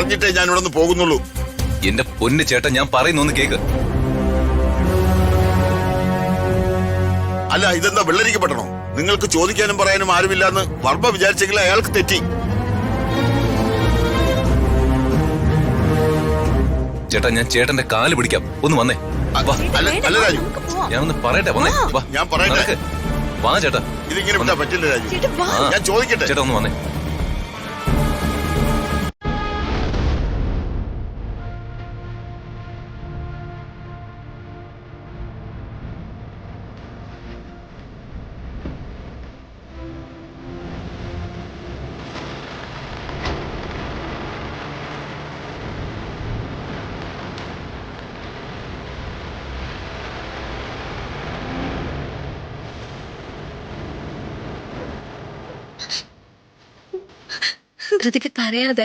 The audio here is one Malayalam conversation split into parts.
പറഞ്ഞിട്ടേ ഞാൻ ഇവിടെ നിന്ന് പോകുന്നുള്ളൂ. എന്റെ പൊന്ന് ചേട്ടൻ, ഞാൻ പറയുന്നൊന്ന് കേക്ക്. അല്ല, ഇതെന്താ വെള്ളരിക്കപ്പെടണോ? നിങ്ങൾക്ക് ചോദിക്കാനും പറയാനും ആരുമില്ലാന്ന് വർമ്മ വിചാരിച്ചെങ്കിൽ അയാൾക്ക് തെറ്റി. ചേട്ടാ, ഞാൻ ചേട്ടന്റെ കാല് പിടിക്കാം, ഒന്ന് വന്നേ. അല്ല രാജു, ഞാൻ ഒന്ന് പറയട്ടെ, വന്നേ. ഞാൻ പറയട്ടെ. വാ ചേട്ടാ. ഇതിങ്ങനെ വിട്ടാ പറ്റില്ല രാജു. ഞാൻ ചോദിക്കട്ടെ. ചേട്ടാ ഒന്ന് വന്നേ. ഋതിക കരയാതെ.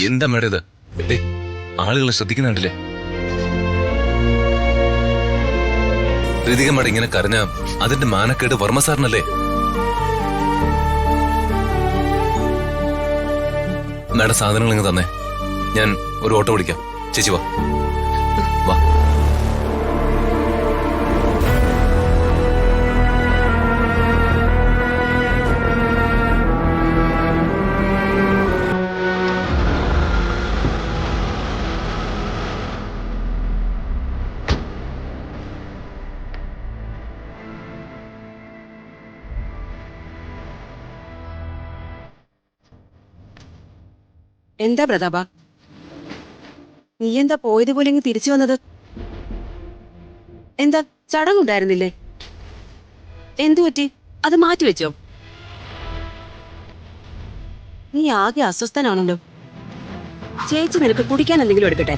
എന്താ മേഡം ഇത്? ആളുകളെ ശ്രദ്ധിക്കുന്നുണ്ടല്ലേ? ഋതിക മേഡം ഇങ്ങനെ കരഞ്ഞ അതിന്റെ മാനക്കേട് വർമ്മ സാറിനല്ലേ? മേഡം സാധനങ്ങൾ ഇങ്ങ് തന്നെ, ഞാൻ ഒരു ഓട്ടോ വിളിക്കാം. ചേച്ചി വാ. വാ. എന്താ പ്രതാപ, നീ എന്താ പോയതുപോലെ ഇങ്ങ് തിരിച്ചു വന്നത്? എന്താ ചടങ്ങുണ്ടായിരുന്നില്ലേ? എന്തു പറ്റി? അത് മാറ്റിവെച്ചോ? നീ ആകെ അസ്വസ്ഥനാണല്ലോ. ചേച്ചി നിനക്ക് കുടിക്കാൻ എന്തെങ്കിലും എടുക്കട്ടെ?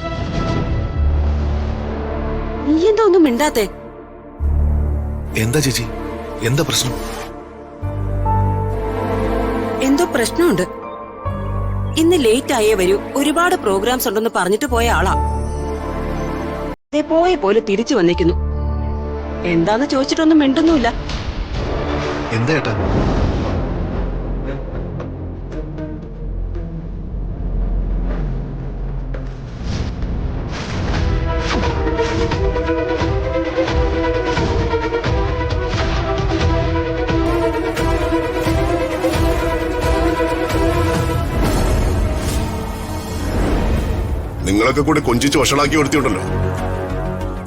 നീ എന്താ ഒന്നും മിണ്ടാത്തെ? എന്താ ചേച്ചി, എന്താ പ്രശ്നം? എന്തോ പ്രശ്നമുണ്ട്. ഇന്ന് ലേറ്റ് ആയേ വരൂ, ഒരുപാട് പ്രോഗ്രാംസ് ഉണ്ടെന്ന് പറഞ്ഞിട്ട് പോയ ആളാ. അതേ പോയ പോലെ തിരിച്ചു വന്നിരിക്കുന്നു. എന്താന്ന് ചോദിച്ചിട്ടൊന്നും മിണ്ടുന്നുമില്ല. എന്താ ഏട്ടാ? നിങ്ങളൊക്കെ കൂടി കൊഞ്ചിച്ച് വഷളാക്കി വരുത്തിയുണ്ടല്ലോ.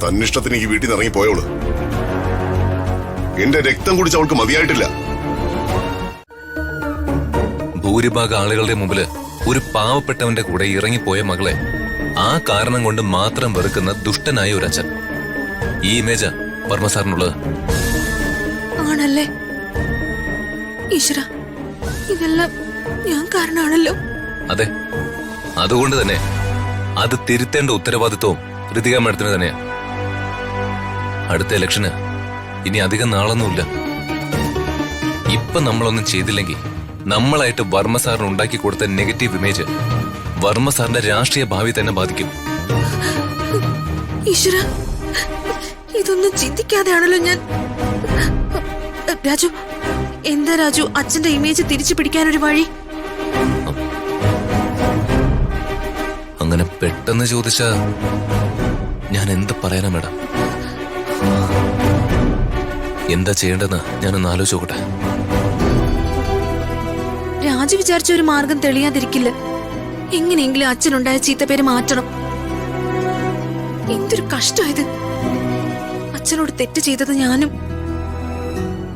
തന്നിഷ്ടത്തിന് ഈ വീട്ടിൽ നിന്ന് ഇറങ്ങി പോയോള്. എന്റെ രക്തം കുടിച്ച് അവൾക്ക് മതിയായിട്ടില്ല. ഭൂരിഭാഗം ആളുകളുടെ മുമ്പില് ഒരു പാവപ്പെട്ടവന്റെ കൂടെ ഇറങ്ങിപ്പോയ മകളെ ആ കാരണം കൊണ്ട് മാത്രം വെറുക്കുന്ന ദുഷ്ടനായ ഒരു അച്ഛൻ. ഈ ഇമേജാ വർമ്മ സാറിനുള്ളത്. ആണല്ലേ ഈശ്വര, ഇതെല്ലാം ഞാൻ കാരണമാണല്ലോ. അതെ, അതുകൊണ്ട് തന്നെ അത് തിരുത്തേണ്ട ഉത്തരവാദിത്വവും ഋതിക മേഡത്തിന് തന്നെയാ. അടുത്ത ഇലക്ഷന് ഇനി അധികം നാളൊന്നുമില്ല. ഇപ്പൊ നമ്മളൊന്നും ചെയ്തില്ലെങ്കിൽ നമ്മളായിട്ട് വർമ്മ സാറിന് ഉണ്ടാക്കി കൊടുത്ത നെഗറ്റീവ് ഇമേജ് വർമ്മ സാറിന്റെ രാഷ്ട്രീയ ഭാവി തന്നെ ബാധിക്കും. ഈശ്വര, ഇതൊന്നും ചിന്തിക്കാതെയാണല്ലോ ഞാൻ. രാജു, എന്താ രാജു അച്ഛന്റെ ഇമേജ് തിരിച്ചു പിടിക്കാനൊരു വഴി? അങ്ങനെ പെട്ടെന്ന് ചോദിച്ചാ ഞാൻ എന്ത് പറയാനാ മേഡം? എന്താ ചെയ്യേണ്ടെന്ന് ഞാനൊന്ന് ആലോചിച്ചോട്ടെ. രാജു വിചാരിച്ച ഒരു മാർഗം തെളിയാതിരിക്കില്ല. എങ്ങനെയെങ്കിലും അച്ഛനുണ്ടായ ചീത്തപ്പേര് മാറ്റണം. എന്തൊരു കഷ്ടമായത്. അച്ഛനോട് തെറ്റ് ചെയ്തത് ഞാനും,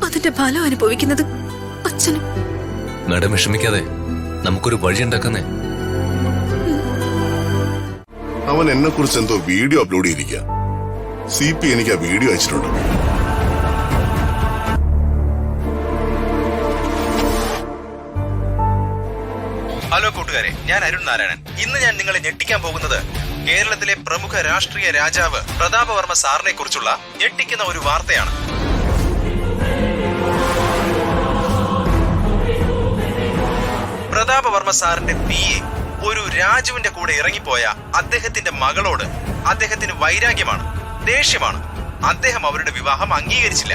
അതിന്റെ ഫലം അനുഭവിക്കുന്നത് അച്ഛനും. മേഡം വിഷമിക്കാതെ, നമുക്കൊരു വഴി ഉണ്ടാക്കുന്നേ. അവൻ എന്നെ കുറിച്ച് എന്തോ വീഡിയോ അപ്ലോഡ് ചെയ്തിരിക്കുക. CP എനിക്ക് ആ വീഡിയോ അയച്ചിട്ടുണ്ട്. ഹലോ കൂട്ടുകാരെ, ഞാൻ അരുൺ നാരായണൻ. ഇന്ന് ഞാൻ നിങ്ങളെ ഞെട്ടിക്കാൻ പോകുന്നത് കേരളത്തിലെ പ്രമുഖ രാഷ്ട്രീയ രാജാവ് പ്രതാപവർമ്മ സാറിനെ കുറിച്ചുള്ള ഞെട്ടിക്കുന്ന ഒരു വാർത്തയാണ്. പ്രതാപവർമ്മ സാറിന്റെ PA ഒരു രാജുവിന്റെ കൂടെ ഇറങ്ങിപ്പോയ അദ്ദേഹത്തിന്റെ മകളോട് അദ്ദേഹത്തിന് വൈരാഗ്യമാണ്, ദേഷ്യമാണ്. അദ്ദേഹം അവരുടെ വിവാഹം അംഗീകരിച്ചില്ല.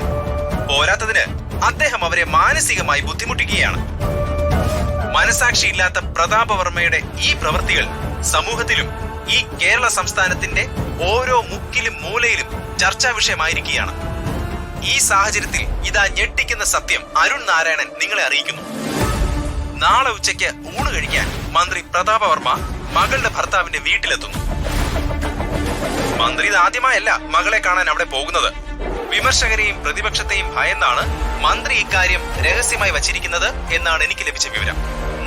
പോരാത്തതിന് അദ്ദേഹം അവരെ മാനസികമായി ബുദ്ധിമുട്ടിക്കുകയാണ്. മനസാക്ഷിയില്ലാത്ത പ്രതാപവർമ്മയുടെ ഈ പ്രവൃത്തികൾ സമൂഹത്തിലും ഈ കേരള സംസ്ഥാനത്തിന്റെ ഓരോ മുക്കിലും മൂലയിലും ചർച്ചാ വിഷയമായിരിക്കുകയാണ്. ഈ സാഹചര്യത്തിൽ ഇതാ ഞെട്ടിക്കുന്ന സത്യം അരുൺ നാരായണൻ നിങ്ങളെ അറിയിക്കുന്നു. നാളെ ഉച്ചയ്ക്ക് ഊണ് കഴിക്കാൻ മന്ത്രി പ്രതാപവർമ്മ മകളുടെ ഭർത്താവിന്റെ വീട്ടിലെത്തുന്നു. മന്ത്രി ഇത് ആദ്യമായല്ല മകളെ കാണാൻ അവിടെ പോകുന്നത്. വിമർശകരെയും പ്രതിപക്ഷത്തെയും ഭയന്നാണ് മന്ത്രി ഇക്കാര്യം രഹസ്യമായി വച്ചിരിക്കുന്നത് എന്നാണ് എനിക്ക് ലഭിച്ച വിവരം.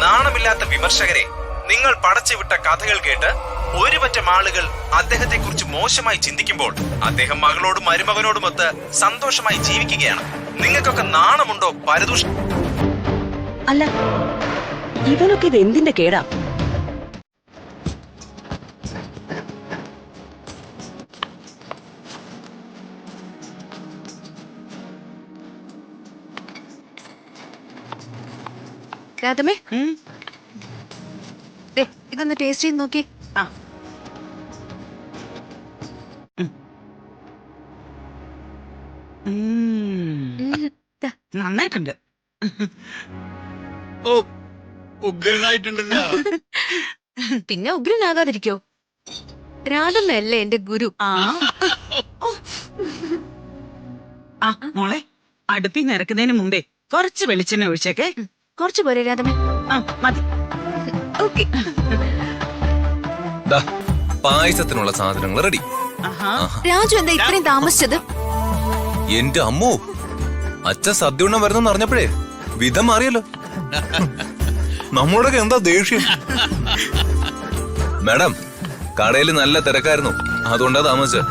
നാണമില്ലാത്ത വിമർശകരെ, നിങ്ങൾ പടച്ചുവിട്ട കഥകൾ കേട്ട് ഒരുപറ്റം ആളുകൾ അദ്ദേഹത്തെ കുറിച്ച് മോശമായി ചിന്തിക്കുമ്പോൾ അദ്ദേഹം മകളോടും മരുമകനോടുമൊത്ത് സന്തോഷമായി ജീവിക്കുകയാണ്. നിങ്ങൾക്കൊക്കെ നാണമുണ്ടോ പരദൂഷ? അല്ല, ഇവനൊക്കെ ഇത് എന്തിന്റെ കേടാ? രാധമേ, ദേ, ഇതൊന്ന് ടേസ്റ്റ് ചെയ്ത് നോക്കി. ആ. നന്നായിട്ടുണ്ട്. ഓ, ഉഗ്രനായിട്ടുണ്ടല്ലോ. പിന്നെ ഉഗ്രനാകാതിരിക്കോ? രാധമ്മയല്ലേ എന്റെ ഗുരു. മോളെ, അടുപ്പി നിറക്കുന്നതിന് മുമ്പേ കുറച്ച് വെളിച്ചെണ്ണ ഒഴിച്ചേക്കെ. കുറച്ചു പോരെ രാധമേ? മതി. ഓക്കെ. പായസത്തിനുള്ള സാധനങ്ങൾ റെഡി. രാജു എന്താ ഇത്രയും താമസിച്ചത്? എന്റെ അമ്മോ, അച്ഛൻ സദ്യ ഉണ്ണാൻ വരുന്നെന്ന് അറിഞ്ഞപ്പോഴേ വിധം മാറിയല്ലോ. നമ്മളോടൊക്കെ എന്താ ദേഷ്യം. മാഡം, കടയിൽ നല്ല തിരക്കായിരുന്നു, അതുകൊണ്ടാ താമസിച്ചത്.